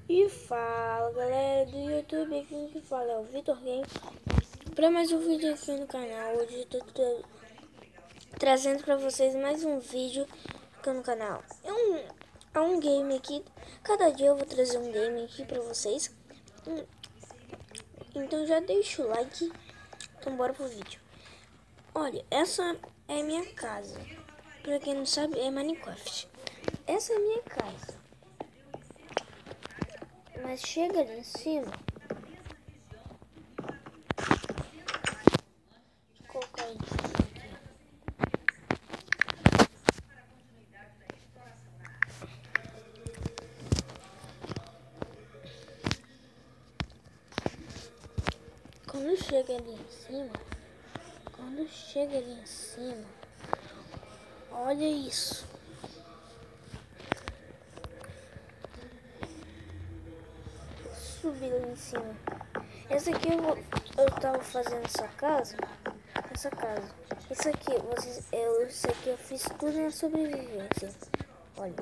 E fala galera do YouTube, aqui que fala é o Vitor Game para mais um vídeo aqui no canal. Hoje eu tô trazendo para vocês mais um vídeo aqui no canal. É um game aqui, cada dia eu vou trazer um game aqui para vocês. Então já deixa o like, então bora pro vídeo. Olha, essa é minha casa, para quem não sabe é Minecraft. Essa é minha casa. Mas chega ali em cima. Vou colocar isso aqui. Quando chega ali em cima, olha isso. Subir lá em cima. Essa aqui eu tava fazendo essa casa. Isso aqui eu fiz tudo na sobrevivência. Olha,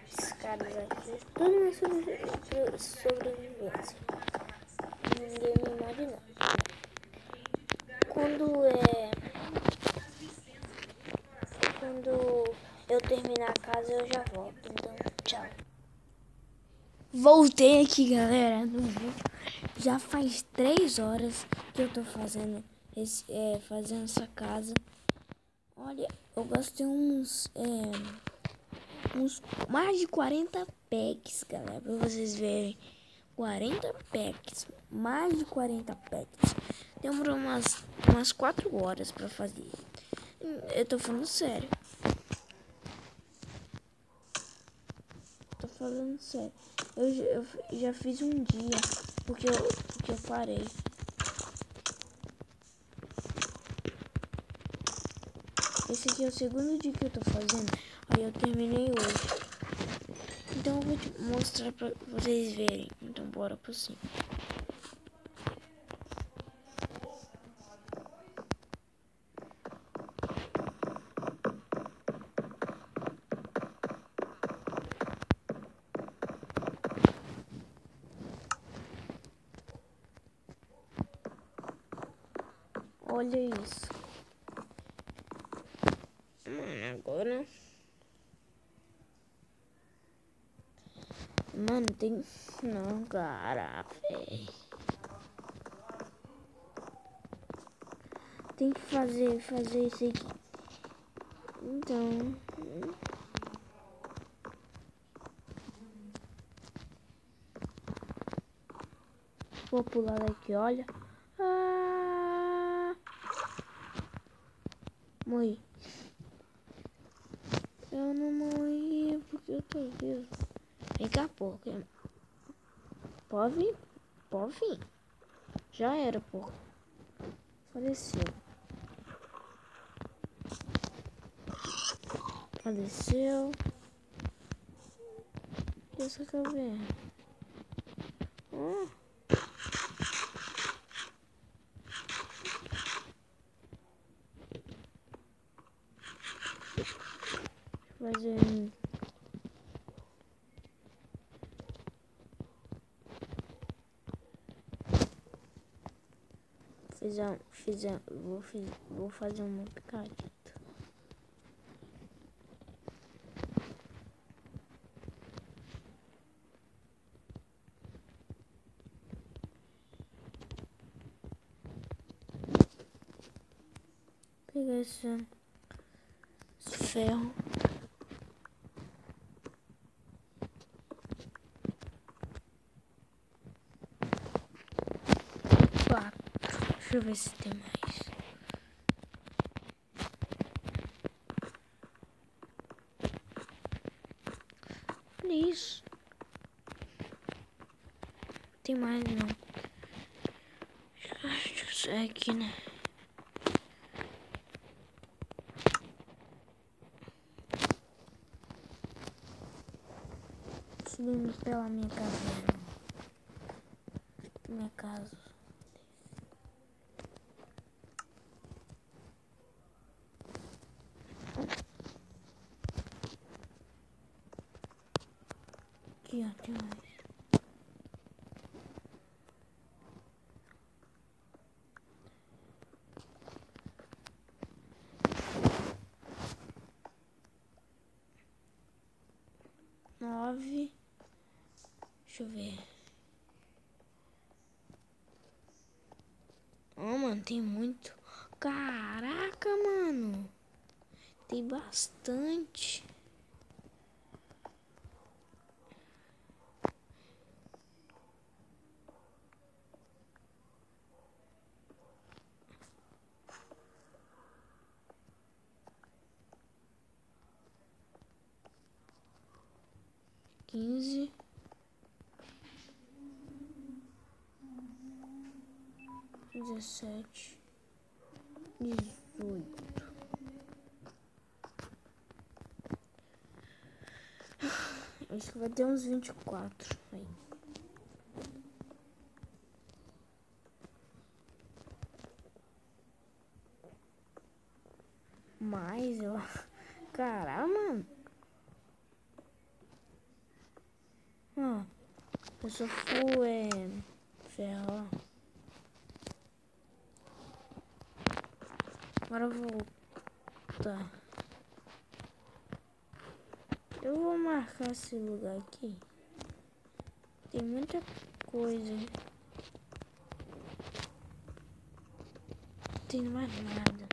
esses caras aqui, tudo na sobrevivência. Ninguém me morde não. Quando eu terminar a casa eu já volto. Então, tchau. Voltei aqui, galera, no vídeo. Já faz 3 horas que eu tô fazendo fazendo essa casa. Olha, eu gastei uns mais de 40 packs, galera, pra vocês verem. 40 packs, mais de 40 packs. Demorou umas 4 horas pra fazer. Eu tô falando sério. Tô falando sério. Eu já fiz um dia, porque eu parei. Esse aqui é o segundo dia que eu tô fazendo. Aí eu terminei hoje. Então eu vou te mostrar pra vocês verem. Então bora pro cima. Olha isso. Agora... Mano, tem... Não, cara, véi. Tem que fazer isso aqui. Então... Vou pular daqui, olha. Morri. Eu não morri porque eu tô vivo. Vem cá, porco. Pode vir. Pode vir. Já era, porco. Faleceu. Faleceu. E essa caverna? Fazer... Vou fazer uma picadita. Pegar esse ferro. Deixa eu ver se tem mais. Olha isso. Tem mais não. Acho que isso é aqui, né? Subimos pela minha caverna. Minha casa. Aqui, ó, tem mais. Nove. Deixa eu ver. Oh, mano, tem muito. Caraca, mano. Tem bastante. Quinze. 17. 18. Acho que vai ter uns 24 aí. Mais, eu... Caramba, mano. Ó, eu só fui ferro. Agora eu vou voltar. Eu vou marcar esse lugar aqui. Tem muita coisa. Não tem mais nada.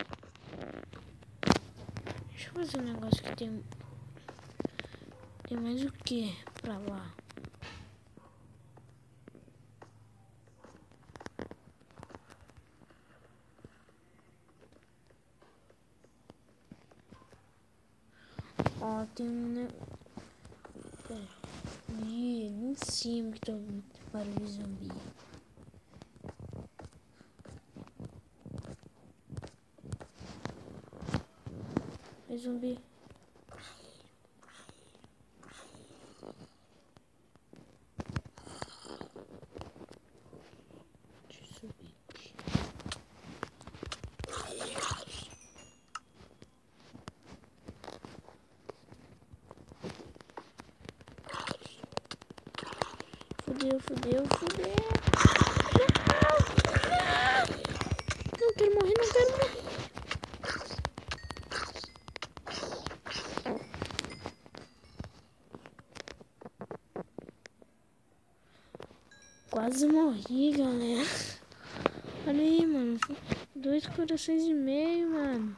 Deixa eu fazer um negócio que tem... Tem mais o que pra lá? Ó, tem um negócio... Ali em cima que tá barulho de zumbi. É zumbi. Deixa eu subir aqui. Fudeu, fudeu, fudeu. Não quero morrer, não quero morrer. Quase morri, galera. Olha aí, mano. 2 corações e meio, mano.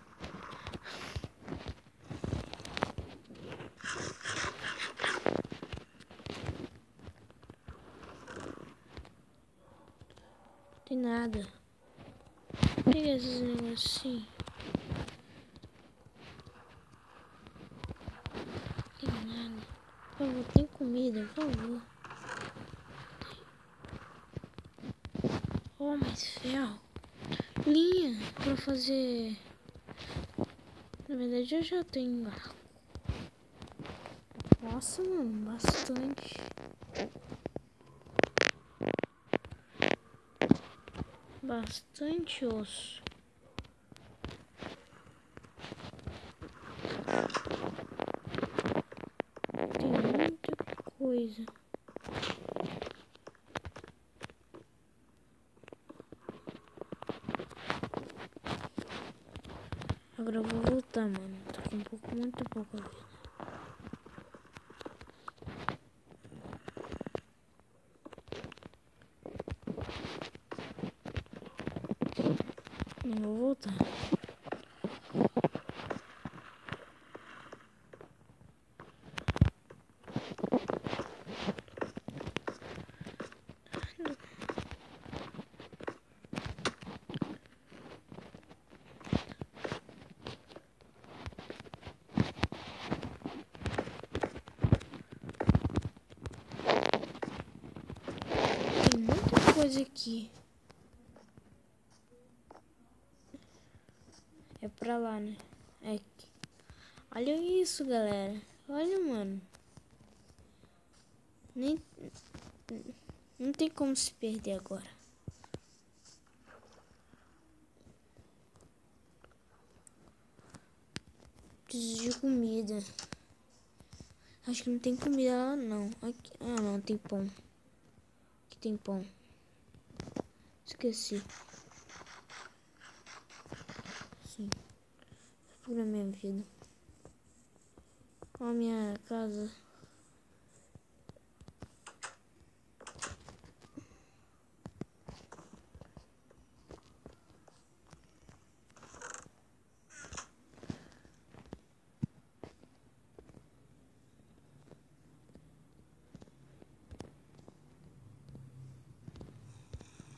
Tem nada. Pega esses negocinhos. Tem nada. Por favor, tem comida, por favor. Oh, mais ferro. Linha pra fazer. Na verdade, eu já tenho arco. Nossa, mano, bastante. Bastante osso. Tem muita coisa. Agora eu vou voltar, mano. Tô com muito pouca vida. Não vou voltar. Tem muita coisa aqui. É pra lá, né? É aqui. Olha isso, galera. Olha, mano. Nem... Não tem como se perder agora. Preciso de comida. Acho que não tem comida lá, não. Aqui, ah, não, tem pão. Aqui tem pão. Esqueci. Sim. Tudo na minha vida. Olha a minha casa.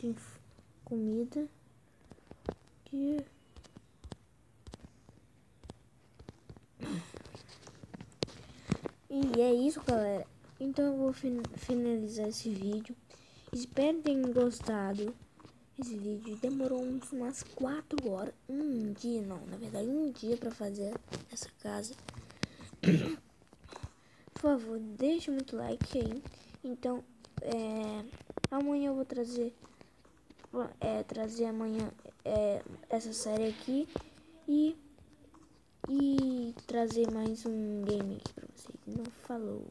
Tem comida. Aqui. E é isso, galera. Então eu vou finalizar esse vídeo. Espero que tenham gostado. Esse vídeo demorou umas 4 horas. Um dia, não. Na verdade, um dia pra fazer essa casa. Por favor, deixe muito like aí. Então, amanhã eu vou trazer amanhã essa série aqui e trazer mais um game aqui pra vocês. Não falou.